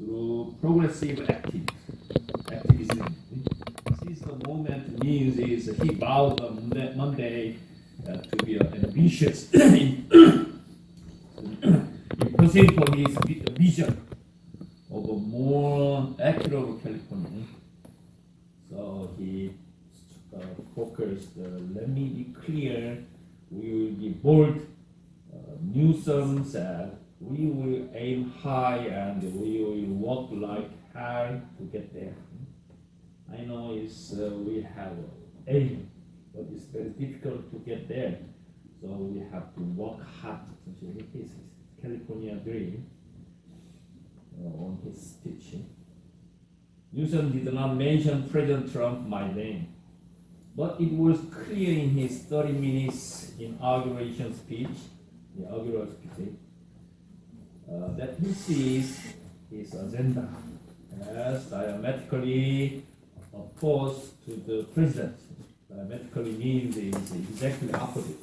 through progressive activism. Since the moment means is he vowed on Monday to be ambitious in pursuing for his vision of a more accurate California. So he focused, let me be clear, we will be bold. Newsom said, we will aim high and we will work like hell to get there. I know we have aim, but it's very difficult to get there. So we have to work hard. Essentially, his California dream on his speech. Newsom did not mention President Trump by name, but it was clear in his 30 minutes inauguration speech, that he sees his agenda as diametrically opposed to the president. Diametrically means is exactly opposite.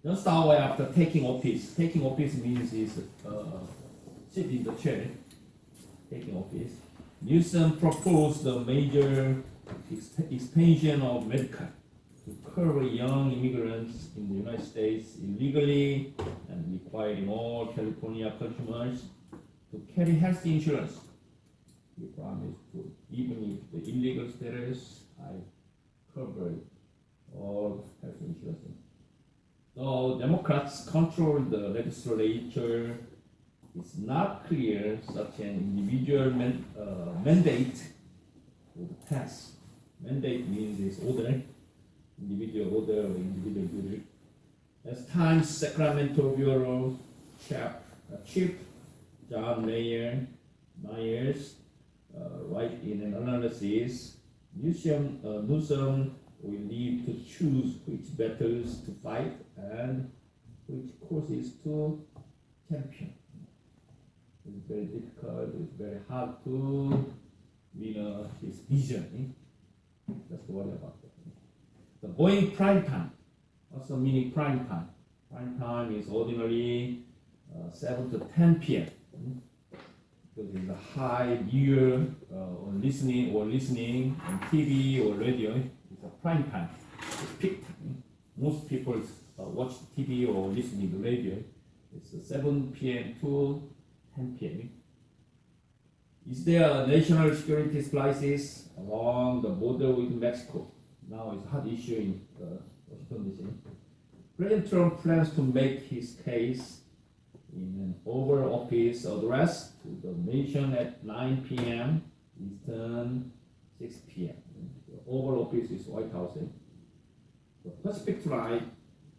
Just hour after taking office means is sit in the chair. Taking office, Newsom proposed a major expansion of Medicare to curb young immigrants in the United States illegally and requiring all California consumers to carry health insurance. He promised to, even if the illegal status, I cover all health insurance. So Democrats control the legislature. It's not clear such an individual mandate would pass. Mandate means is order, individual order or individual duty. As Times Sacramento Bureau Chief John Myers write in an analysis, Newsom will need to choose which battles to fight and which courses to champion. It's very difficult, it's very hard to win his vision. Just worry about that. The going prime time, also meaning prime time. Prime time is ordinarily 7 to 10 p.m. Because it's a high viewer on listening on TV or radio. It's a prime time. It's peak time. Most people watch TV or listening to radio. It's 7 p.m. to 10 p.m. Is there a national security crisis along the border with Mexico? Now it's a hot issue in Washington, D.C. President Trump plans to make his case in an Oval Office address to the nation at 9 p.m. Eastern, 6 p.m. The Oval Office is White House. The Pacific flight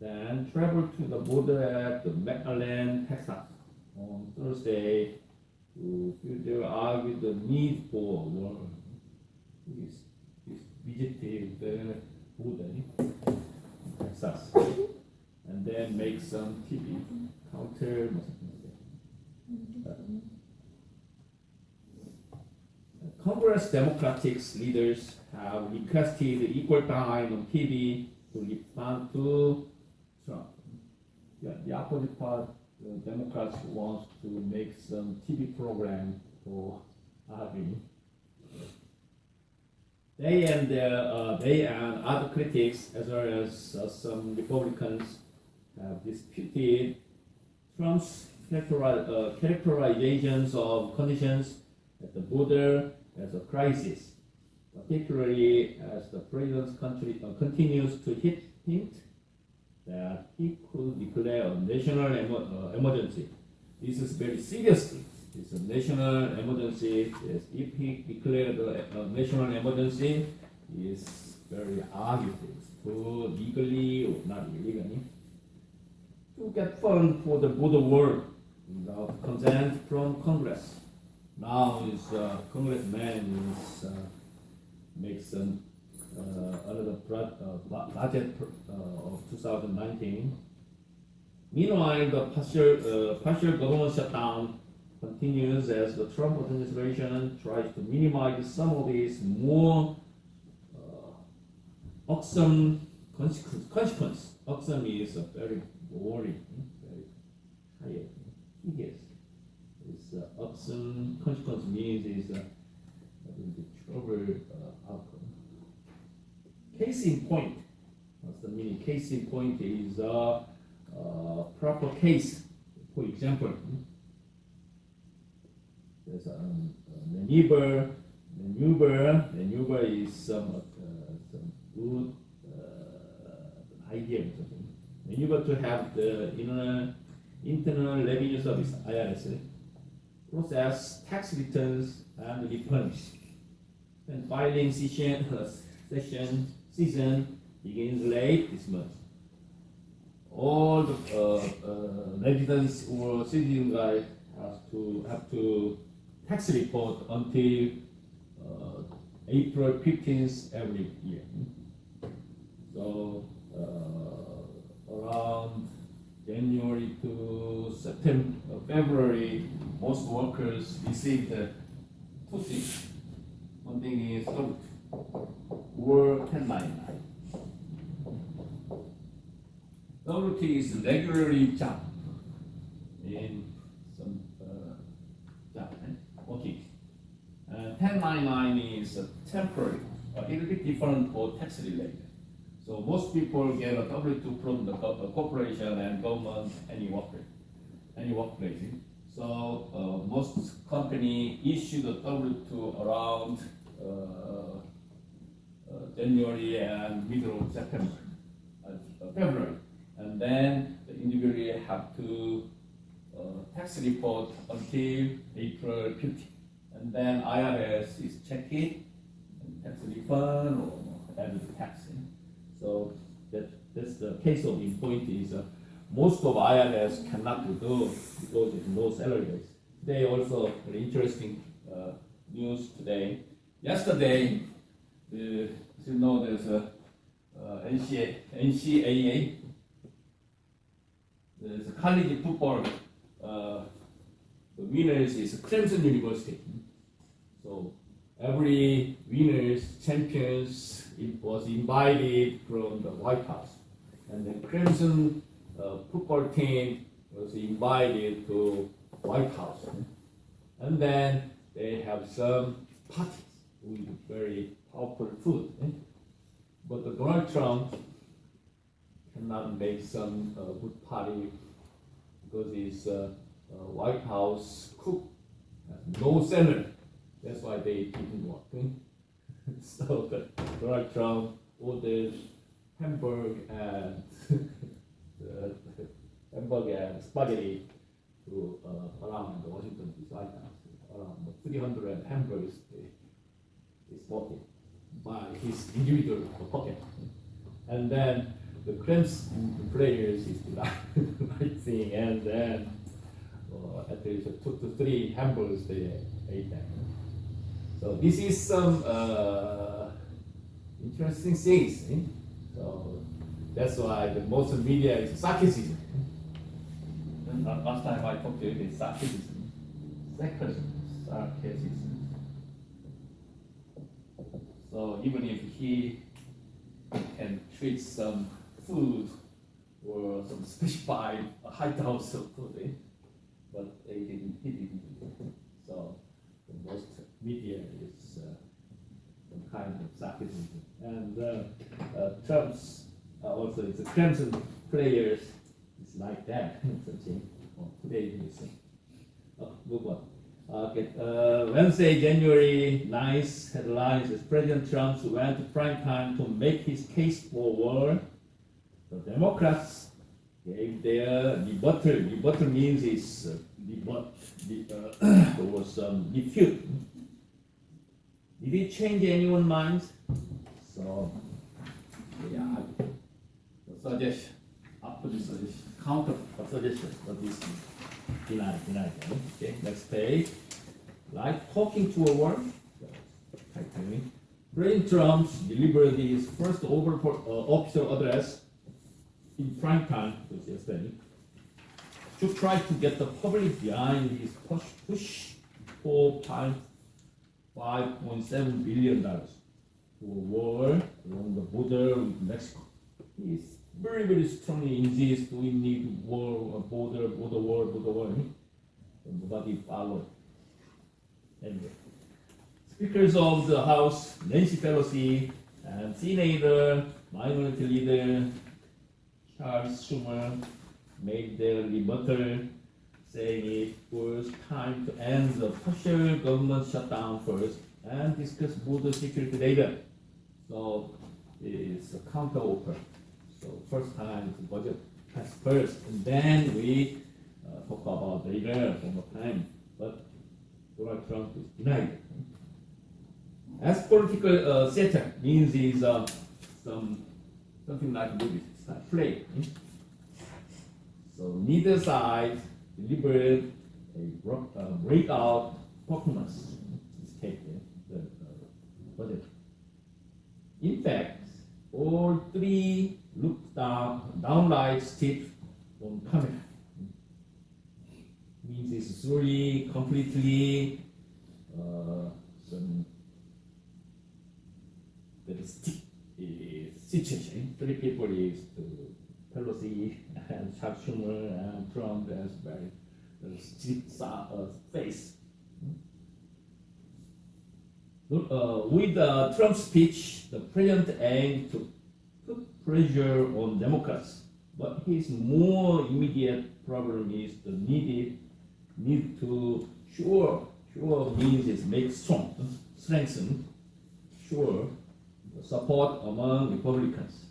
then traveled to the border at the McAllen, Texas on Thursday to further argue the need for a war. This visited the border in Texas and then make some TV counter. Congress Democratic leaders have requested equal time on TV to respond to Trump. The opposite part, the Democrats want to make some TV program for arguing. They and other critics, as well as some Republicans, have disputed Trump's characterizations of conditions at the border as a crisis, particularly as the president's country continues to hint that he could declare a national emergency. This is very seriously. It's a national emergency. Yes, if he declared a national emergency, is very arguable to legally or not illegally to get funds for the border war without consent from Congress. Now is congressman is makes another budget of 2019. Meanwhile, the partial government shutdown continues as the Trump administration tries to minimize some of these more irksome consequence. Oxen is a very boring, very tired, tedious. This oxen consequence means is the trouble outcome. Case in point. What's the meaning? Case in point is a proper case. For example, there's a maneuver. Maneuver is some good idea. Maneuver to have the internal revenue service (IRS) process tax returns and returns. And filing season begins late this month. All the residents or citizens have to tax report until April 15th every year. So around January to September, February, most workers receive the two things. One thing is or 1099. WT is regularly job in some job, working. 1099 is temporary, a little bit different for tax related. So most people get a W2 from the corporation and government, any workplace. So most company issue the W2 around January and middle of September, February. And then the individual have to tax report until April 15. And then IRS is check it, and tax refund or add the tax. So that's the case of in point is most of IRS cannot do because there's no salary base. Today also very interesting news today. Yesterday, there's a NCAA. There's a college football. The winners is Clemson University. So every winners, champions, it was invited from the White House, and the Clemson football team was invited to White House, and then they have some parties with very powerful food. But the Donald Trump cannot make some good party because his White House cook has no salary. That's why they didn't work. So Donald Trump ordered hamburger and spaghetti to around the Washington D.C. White House. Around 300 hamburgers is bought by his individual pocket. And then the Clemson players is the right thing, and then at least 2 to 3 hamburgers they ate that. So this is some interesting things. So that's why the most media is sarcasm. And last time I talked to you, it's sarcasm. Sarcasm. So even if he can treat some food or some specified hideouts of food, but he didn't do it. So the most media is some kind of sarcasm. And Trump's also it's a Clemson players is like that. Today is move on. Okay. Wednesday, January 9th, headlines is President Trump went to prime time to make his case for war. The Democrats gave their rebuttal. Rebuttal means is there was some refute. Did it change anyone's mind? So, yeah, the suggestion, after the suggestion, counter suggestion for this denied. Okay, next page. Like talking to a wall. President Trump delivered his first official address in prime time, which was yesterday, to try to get the public behind his push for $5.7 billion for war along the border with Mexico. he very, very strongly insists we need war, border. Nobody followed. Anyway, Speakers of the House, Nancy Pelosi, and Senator, Minority Leader Charles Schumer made their rebuttal, saying it was time to end the partial government shutdown first and discuss border security later. So it's a counter offer. So first time the budget passed first, and then we talk about later one more time. But Donald Trump is denied. As political theater means is something like movie, it's like play. So neither side delivered a breakout performance. Escape the budget. In fact, all three looked down like stiff on camera. Means it's slowly, completely stiff situation. Three people is Pelosi and Chuck Schumer and Trump as very stiff face. With Trump's speech, the president aimed to put pressure on Democrats, but his more immediate problem is the need to sure means is make strengthen support among Republicans.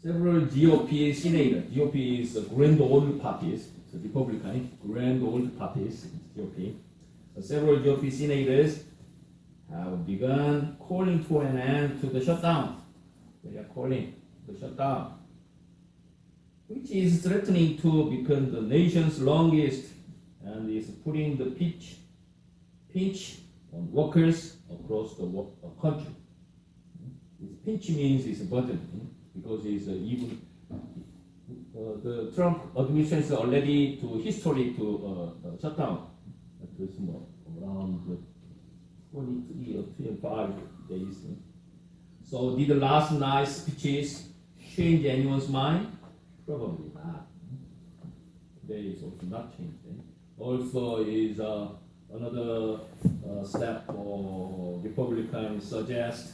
Several GOP senators, GOP is grand old parties, so Republican grand old parties, GOP. Several GOP senators have begun calling for an end to the shutdown. They are calling the shutdown, which is threatening to become the nation's longest and is putting the pinch on workers across the country. This pinch means it's a burden because it's even the Trump administration is already to history to shut down around 23 or 25 days. So did the last night's speeches change anyone's mind? Probably not. Today is also not changed. Also is another step for Republicans suggest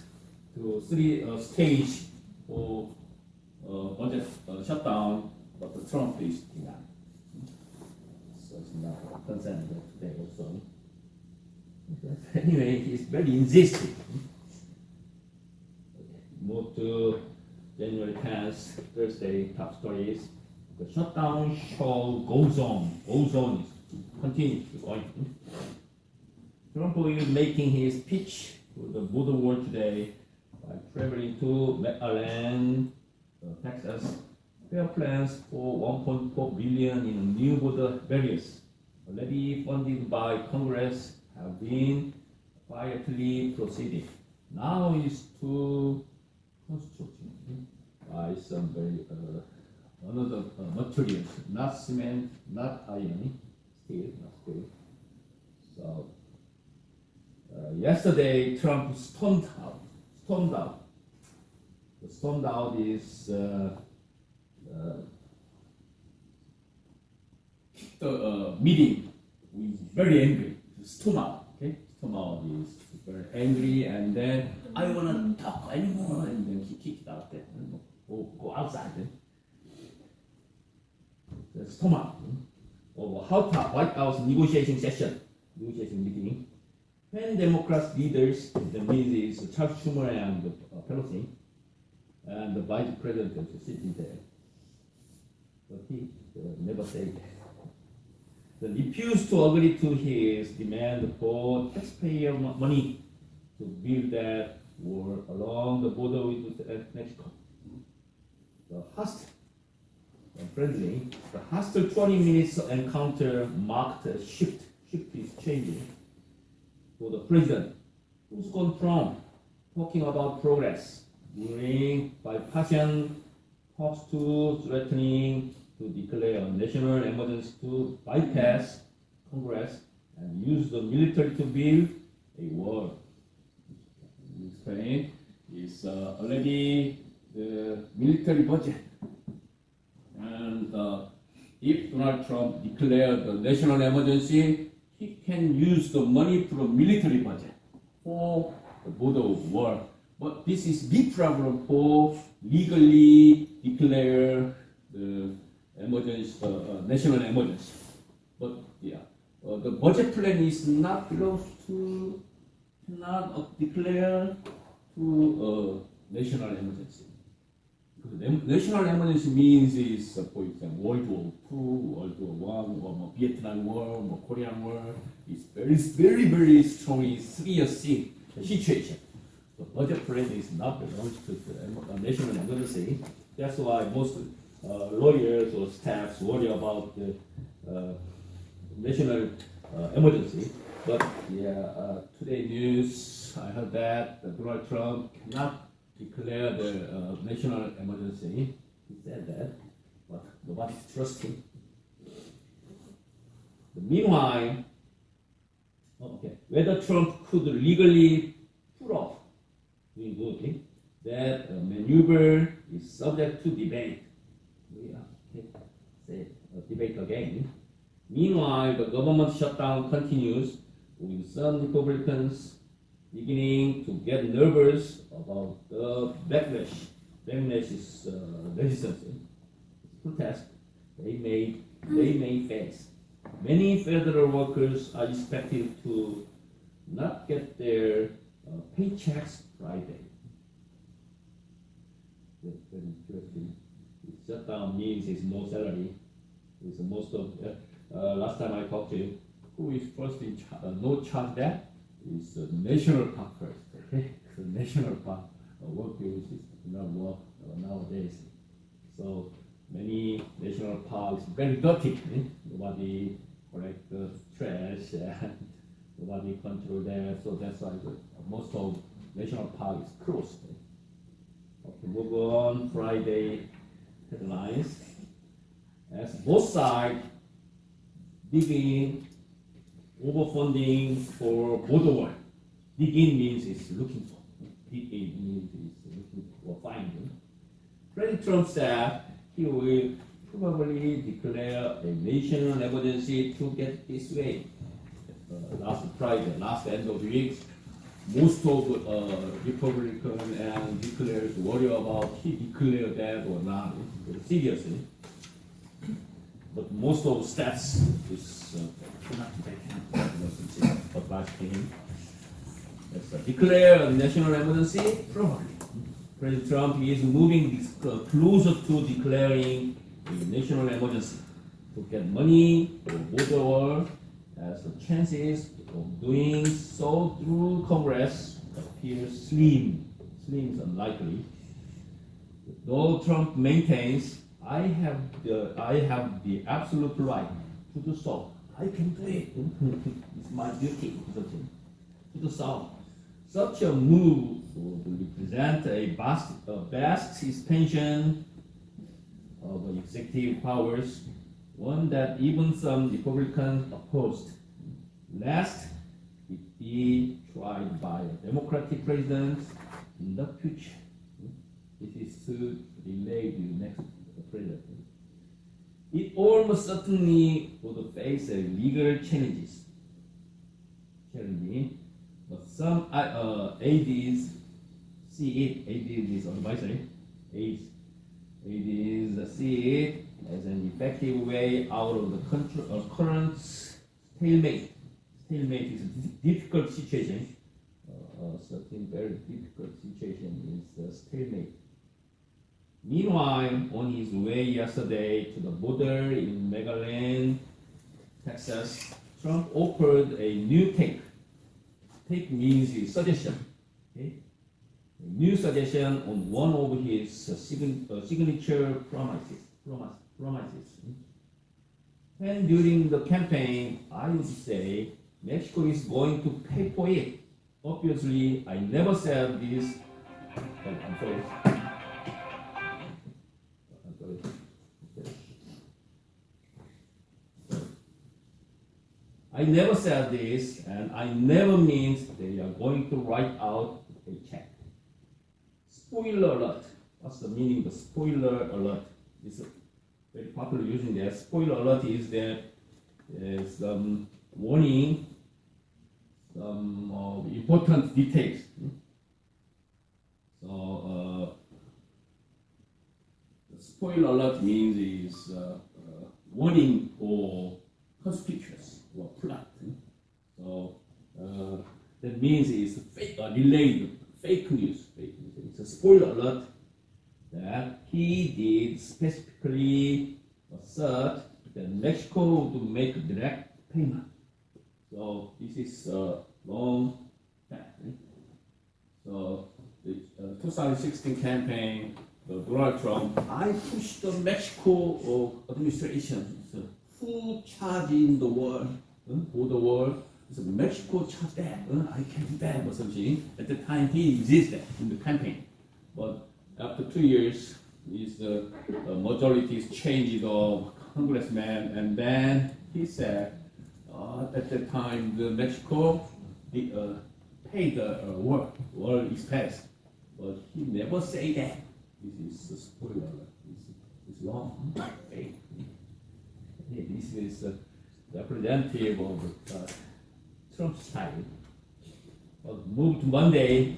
to stage for budget shutdown, but the Trump is denied. So it's not concerned today also. Anyway, he's very insistent. Move to January 10th, Thursday, top stories. The shutdown show goes on, continues going. Trump is making his pitch to the border war today by traveling to McAllen, Texas, where plans for $1.4 billion in new border barriers, already funded by Congress, have been quietly proceeding. Now is to construction by some very another materials, not cement, not iron, not steel. So yesterday Trump stormed out. The stormed out is the meeting. He's very angry. Storm out. Okay, storm out is very angry, and then I want to talk anymore, and then he kicked out there. Go outside. The storm out. White House negotiation meeting. When Democrat leaders, the means is Chuck Schumer and Pelosi, and the Vice President is sitting there, but he never said that. They refused to agree to his demand for taxpayer money to build that wall along the border with Mexico. The hostile 20 minutes encounter marked a shift is changing for the president, who's gone from talking about progress during bipartisan talks to threatening to declare a national emergency to bypass Congress and use the military to build a wall. Ukraine is already the military budget. And if Donald Trump declared the national emergency, he can use the money from military budget for the border war. But this is big problem for legally declare the emergency, national emergency. But yeah, the budget plan is not close to, not declare to national emergency. National emergency means is, for example, World War II, World War I, or Vietnam War, or Korean War. It's very strongly serious situation. The budget plan is not belongs to the national emergency. That's why most lawyers or staffs worry about the national emergency. But yeah, today news I heard that Donald Trump cannot declare the national emergency. He said that, but nobody's trusting. Meanwhile, whether Trump could legally pull off that maneuver is subject to debate. Debate again. Meanwhile, the government shutdown continues, with some Republicans beginning to get nervous about the backlash is resistance, protest they may face. Many federal workers are expected to not get their paychecks Friday. Shutdown means is no salary. It's most of last time I talked to you, who is first in no charge that is national park first. Okay, so national park workers is not work nowadays. So many national parks very dirty. Nobody collect the trash and nobody control that. So that's why most of national park is closed. Okay, move on. Friday headlines. As both sides digging overfunding for border war. Dig in means is looking for. Dig in means is looking for finding. President Trump said he will probably declare a national emergency to get this way. Last Friday, last end of the week, most of Republican and declares worry about he declared that or not seriously. But most of stats is cannot advice to him. Declare a national emergency, probably. President Trump is moving this, closer to declaring a national emergency to get money for border war, as the chances of doing so through Congress appear slim unlikely. Though Trump maintains, I have the absolute right to do so. I can do it. It's my duty to do so. Such a move would represent a vast expansion of executive powers, one that even some Republicans opposed. Lest it be tried by a Democratic president in the future. It is to delay the next president. It almost certainly would face a legal challenges. But some ADs see it. ADs is advisory. ADs see it as an effective way out of the current stalemate. Stalemate is a difficult situation. Certain very difficult situation is a stalemate. Meanwhile, on his way yesterday to the border in Maryland, Texas, Trump offered a new take. Take means a suggestion. Okay? A new suggestion on one of his signature promises. And during the campaign, I would say Mexico is going to pay for it. Obviously, I never said this. I'm sorry. I never said this, and I never means they are going to write out a check. Spoiler alert. what's the meaning of the spoiler alert? It's very popular using that. Spoiler alert is that there's some warning, some important details. So the spoiler alert means is warning or conspicuous or plot. So that means it's delayed fake news. It's a spoiler alert that he did specifically assert that Mexico would make direct payment. So this is a long fact. So the 2016 campaign, Donald Trump, I pushed the Mexico administration. So who charging the war, for the war? So Mexico charged that. I can't do that or something. At the time, he existed in the campaign, but after 2 years, his majorities changed of congressman, and then he said at that time the Mexico paid the war expense, but he never say that. This is a spoiler. It's long, fake. This is representative of Trump style. But move to Monday.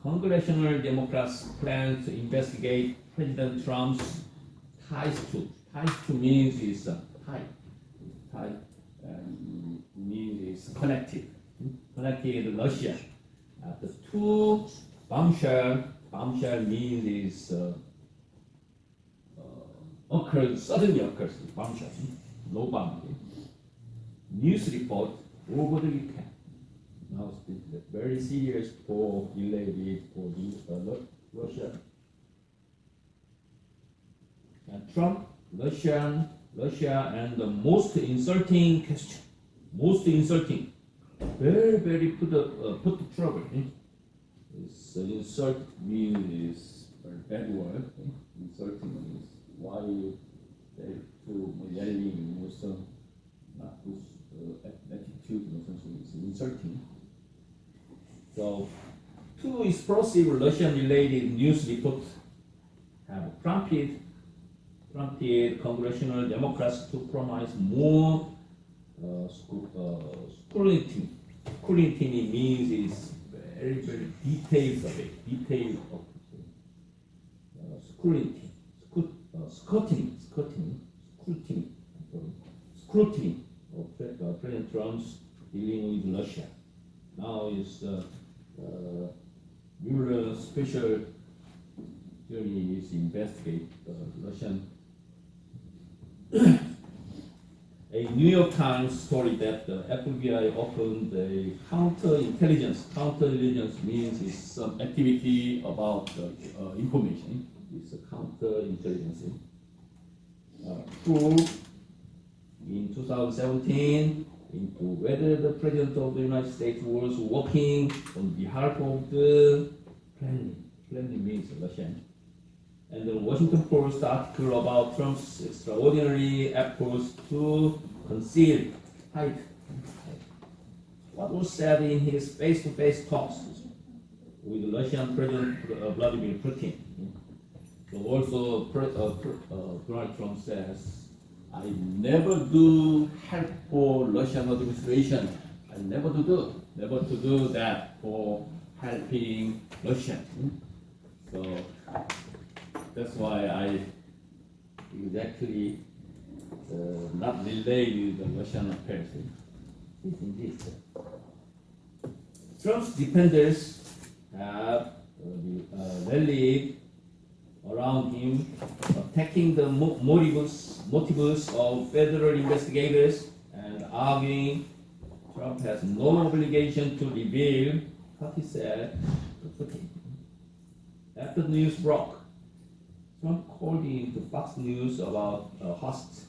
Congressional Democrats plan to investigate President Trump's ties to means is tie means is connected Russia. The two bombshell means is suddenly occurs bombshell, no bomb. News report over the weekend. Now it's very serious for related for Russia. And Trump, Russia, and the most insulting question, very put to trouble. It's insult means is a bad word. Insulting means why they to yelling or some not good attitude or something. It's insulting. So, two explosive Russian-related news reports have prompted congressional Democrats to promise more scrutiny. Scrutiny means is very detailed of it. Scrutiny of President Trump's dealing with Russia. Now is Mueller's special journey is investigate Russian. A New York Times story that the FBI opened a counterintelligence. Counterintelligence means is some activity about information. It's a counterintelligence. Probe in 2017 into whether the President of the United States was working on behalf of the Kremlin means Russian. And the Washington Post article about Trump's extraordinary efforts to conceal, hide what was said in his face-to-face talks with Russian President Vladimir Putin. So also, Donald Trump says, I never do help for Russian administration. I never to do that for helping Russia. So that's why I exactly not relate with the Russian affairs. Trump's defenders have rallied around him, attacking the motives of federal investigators and arguing Trump has no obligation to reveal what he said to Putin. After the news broke, Trump called into Fox News about a host,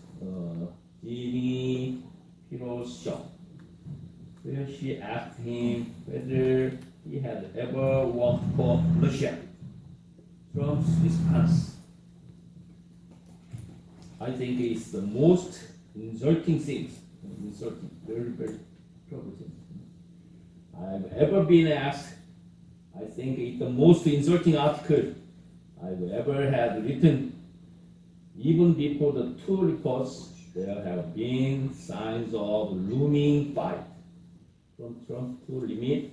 Jimmy Kimmel's show, where she asked him whether he had ever worked for Russia. Trump's response, I think, is the most insulting thing, very troublesome I've ever been asked I think it's the most insulting article I've ever had written. Even before the two reports, there have been signs of looming fight from Trump to limit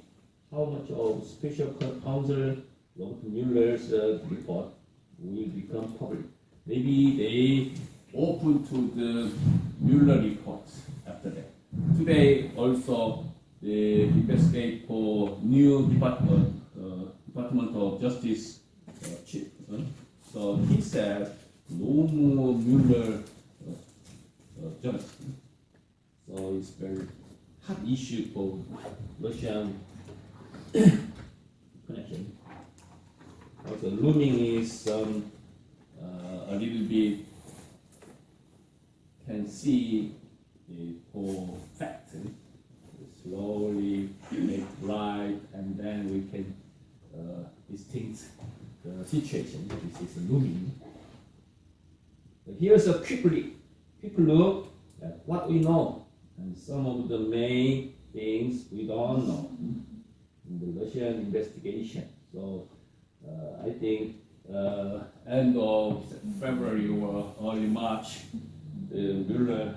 how much of special counsel Robert Mueller's report will become public. Maybe they open to the Mueller reports after that. Today also the investigate for new Department of Justice chief. So he said no more Mueller journalism. So it's very hot issue for Russian connection. Also looming is a little bit can see for fact. Slowly make right, and then we can distinct the situation. This is looming. Here's a quick look at what we know and some of the main things we don't know in the Russian investigation. So I think end of February or early March, the Mueller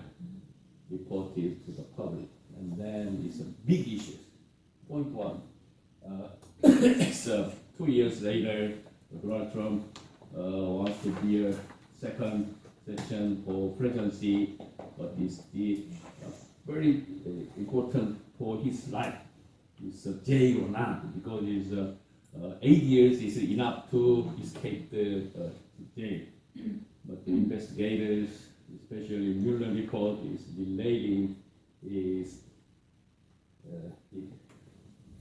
reported to the public, and then it's a big issue. Point one, it's 2 years later, Donald Trump wants to be a second session for presidency, but it's very important for his life. It's a jail or not, because it's 8 years is enough to escape the jail. But the investigators, especially Mueller report, is delaying is the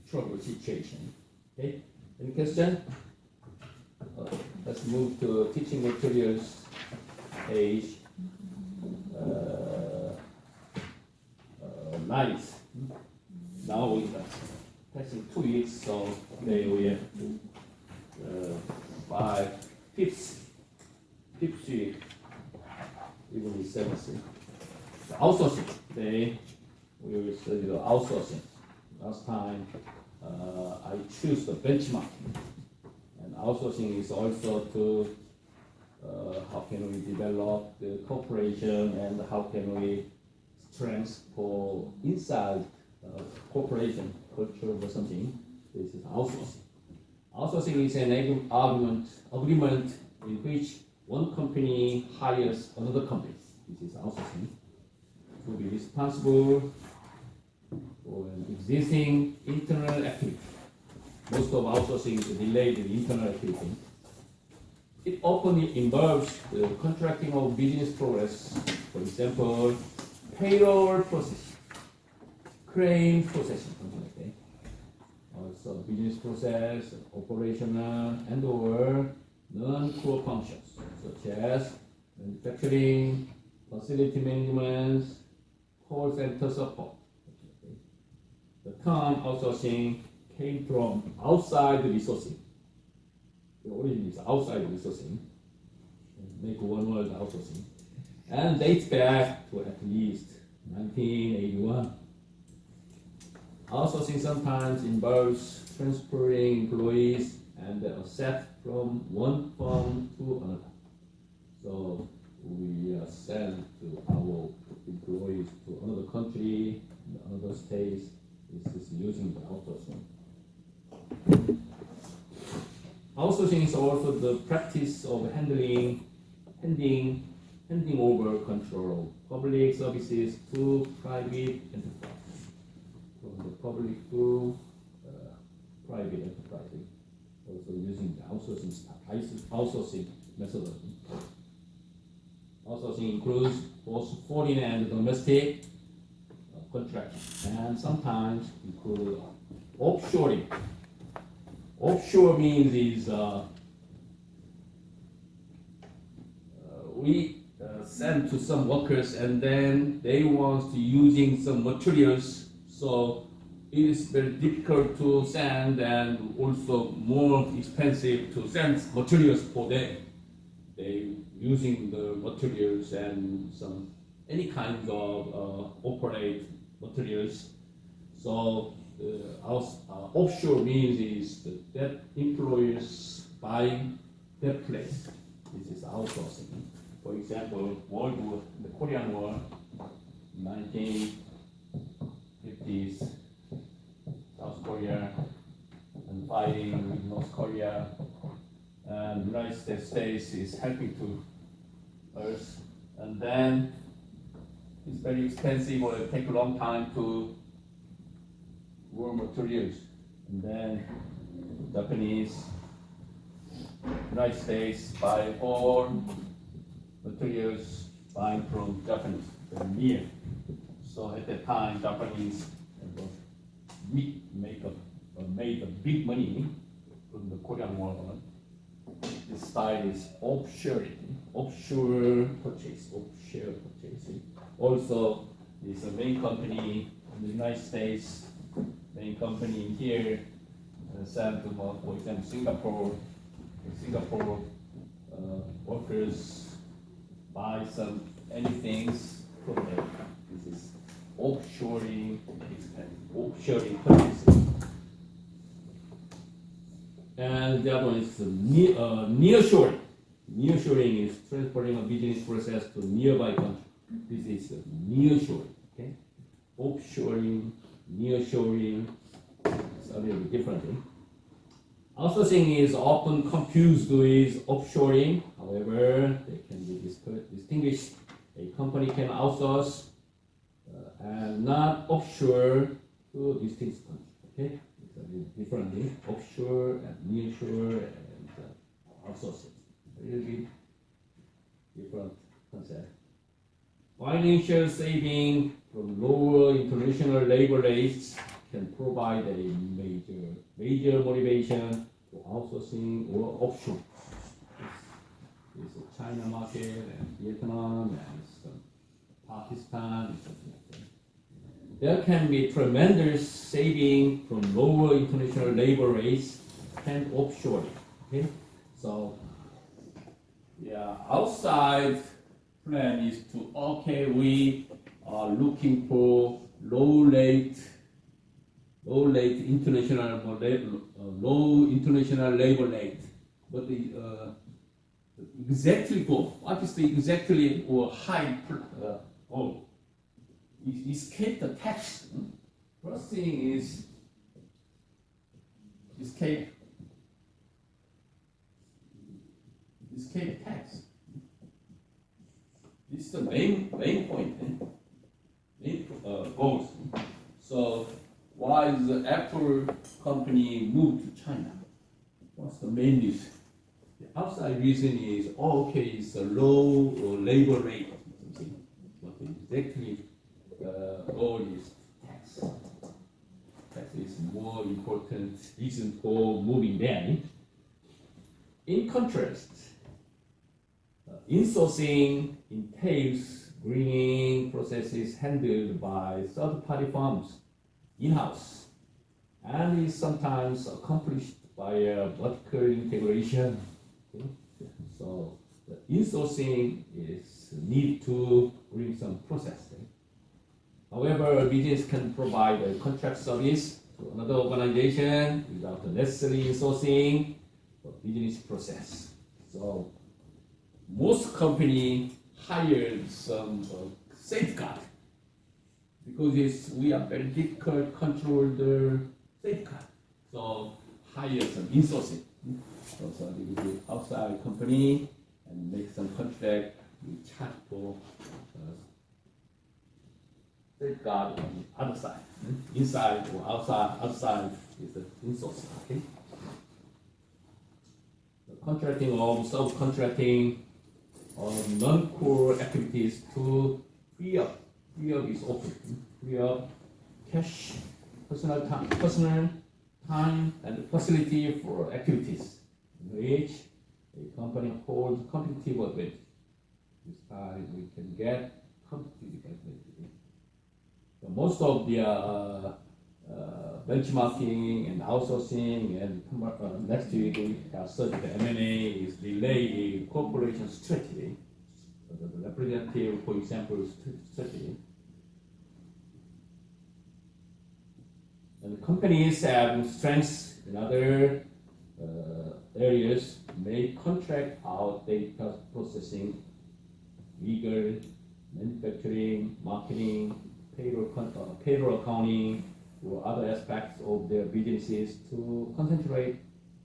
trouble situation. Okay, any question? Let's move to teaching materials page 9. Now we are testing 2 weeks, so today we have 5th week, even the 7th week. The outsourcing. Today we will study the outsourcing. Last time I choose the benchmarking, and outsourcing is also to how can we develop the cooperation and how can we strengthen for inside cooperation culture or something. This is outsourcing. Outsourcing is an agreement in which one company hires another company. This is outsourcing. To be responsible for an existing internal activity. Most of outsourcing is delayed in internal activity. It often involves the contracting of business progress, for example, payroll processing, claim processing, something like that. Also, business process, operational, and/or non-core functions, such as manufacturing, facility management, call center support. The term outsourcing came from outside resourcing. The origin is outside resourcing. Make one word outsourcing. And dates back to at least 1981. Outsourcing sometimes involves transferring employees and assets from one firm to another. So we send to our employees to another country, another state. This is using the outsourcing. Outsourcing is also the practice of handing over control of public services to private enterprises. From the public to private enterprises, also using the outsourcing methodology. Outsourcing includes both foreign and domestic contracts, and sometimes include offshoring. Offshore means is we send to some workers and then they want to using some materials, so it is very difficult to send and also more expensive to send materials for them. They using the materials and some any kind of operate materials. So offshore means is that employers buy that place. This is outsourcing. For example, World War, the Korean War, 1950s, South Korea, and fighting with North Korea, and United States is helping to us, and then it's very expensive or it take a long time to raw materials, and then Japanese, United States buy all materials buying from Japanese, very near. So at that time, Japanese made a big money from the Korean War. This style is offshore purchasing. Also, it's a main company in the United States, main company in here, sent to, for example, Singapore. Workers buy any things from there. This is offshoring purchasing. And the other one is nearshoring. Nearshoring is transporting a business process to nearby country. This is nearshoring. Okay, offshoring, nearshoring. It's a little bit different. Outsourcing is often confused with offshoring. However, they can be distinguished. A company can outsource and not offshore to distinct countries. Okay, it's a little differently. Offshore and nearshore and outsourcing. A little bit different concept. Financial saving from lower international labor rates can provide a major motivation for outsourcing or offshore. This is the China market and Vietnam and some Pakistan and something like that. There can be tremendous saving from lower international labor rates and offshoring. Okay, so outside plan is to we are looking for low international labor rate, but the exactly goal. What is the exactly or high goal? Escape the tax. First thing is escape tax. This is the main point. Main goals. So why is the Apple company moved to China? What's the main reason? The outside reason is it's a low labor rate. But exactly goal is tax. Tax is more important reason for moving there. In contrast, insourcing entails bringing processes handled by third-party firms in-house, and is sometimes accomplished by a vertical integration. Okay? So the insourcing is need to bring some process. However, a business can provide a contract service to another organization without necessarily insourcing the business process. So most company hired some safeguard because we are very difficult to control the safeguard. So hire some insourcing. So they will do outside company and make some contract. We charge for safeguard on the other side. Inside or outside is the insourcing. Okay. The contracting or subcontracting of non-core activities to free up is open. Free up cash, personal time and facility for activities in which a company holds competitive advantage. This time we can get competitive advantage. So most of the benchmarking and outsourcing and next week we have studied the M&A is delay cooperation strategy. The representative, for example, strategy. And companies have strengths in other areas may contract out data processing, legal, manufacturing, marketing, payroll accounting, or other aspects of their businesses to concentrate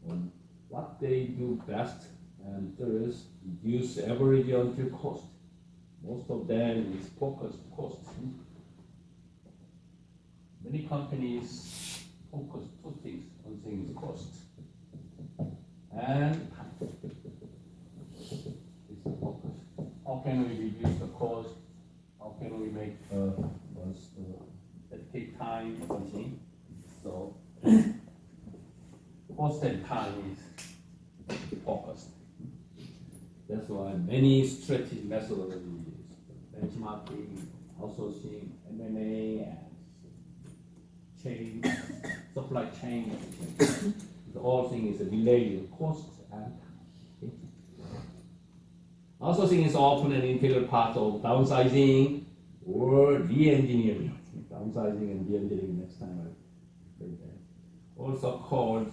on what they do best and thus reduce average until cost. Most of them is focused cost. Many companies focus two things. One thing is cost and it's the focus. How can we reduce the cost? How can we make dedicate time or something? So cost and time is focused. That's why many strategic methodologies, benchmarking, outsourcing, M&A, and chain, supply chain, the whole thing is related to cost and time. Okay? Outsourcing is often an integral part of downsizing or re-engineering. Downsizing and re-engineering next time I'll bring that. Also called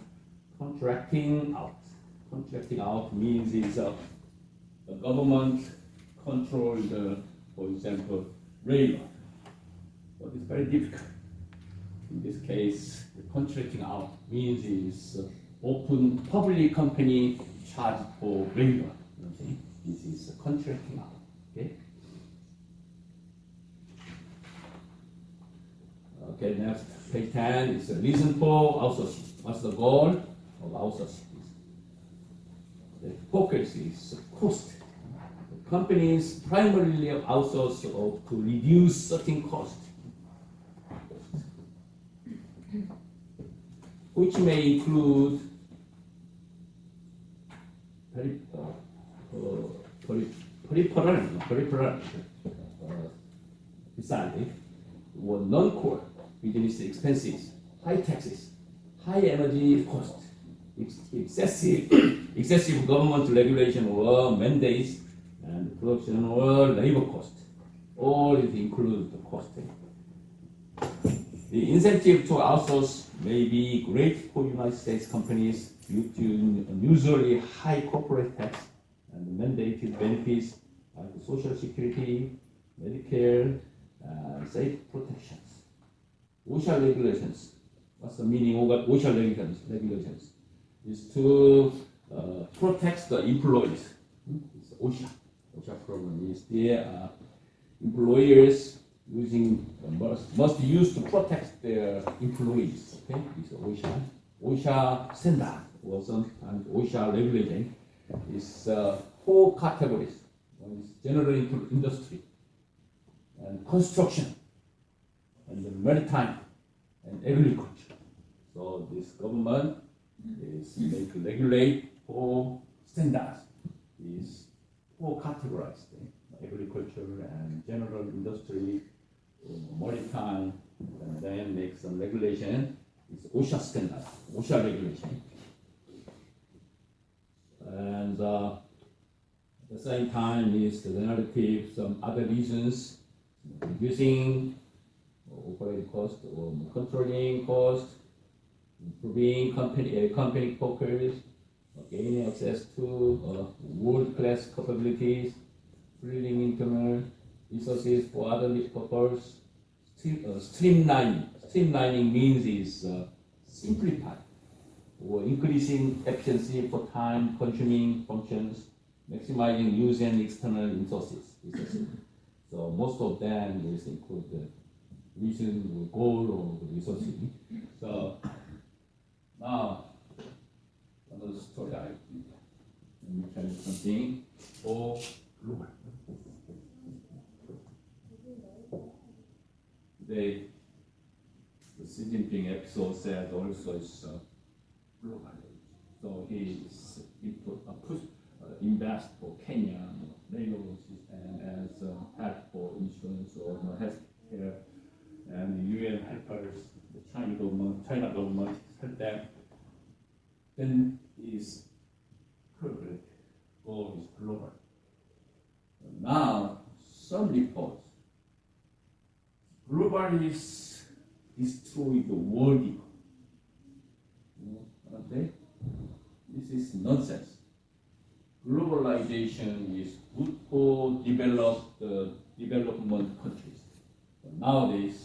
contracting out. Contracting out means it's the government controlled, for example, railroad. But it's very difficult. In this case, the contracting out means is open public company charge for railroad. Okay? This is contracting out. Okay. Okay. Next, page 10 is the reason for outsourcing. What's the goal of outsourcing? The focus is cost. The companies primarily outsource to reduce certain costs, which may include peripheral, besides or non-core business expenses, high taxes, high energy costs, excessive government regulation or mandates, and production or labor cost. All it includes the cost. The incentive to outsource may be great for United States companies due to unusually high corporate tax and mandated benefits like Social Security, Medicare, safe protections. OSHA regulations. What's the meaning of OSHA regulations? Is to protect the employees. It's OSHA. OSHA program is the employers must use to protect their employees. Okay, it's OSHA. OSHA standard or sometimes OSHA regulation is 4 categories. One is general industry and construction and the maritime and agriculture. So this government is make regulate 4 standards. Is 4 categorized: agriculture and general industry, maritime, and then make some regulation. It's OSHA standard, OSHA regulation. And at the same time is the narrative, some other reasons, reducing operating cost or controlling cost, improving company focus, gaining access to world-class capabilities, freeing internal resources for other purposes. Streamlining. Streamlining means is simplify or increasing efficiency for time-consuming functions, maximizing use and external resources. So most of them is include the reason or goal of resources. So now another story. Let me tell you something. Global. Today, the Xi Jinping episode said also is global. So he invest for Kenya, railroads, and as help for insurance or health care, and the UN helpers, the China government help them. Then is corporate goal is global. Now some reports global is destroy the world economy. 그런데 this is nonsense. Globalization is good for development countries. But nowadays,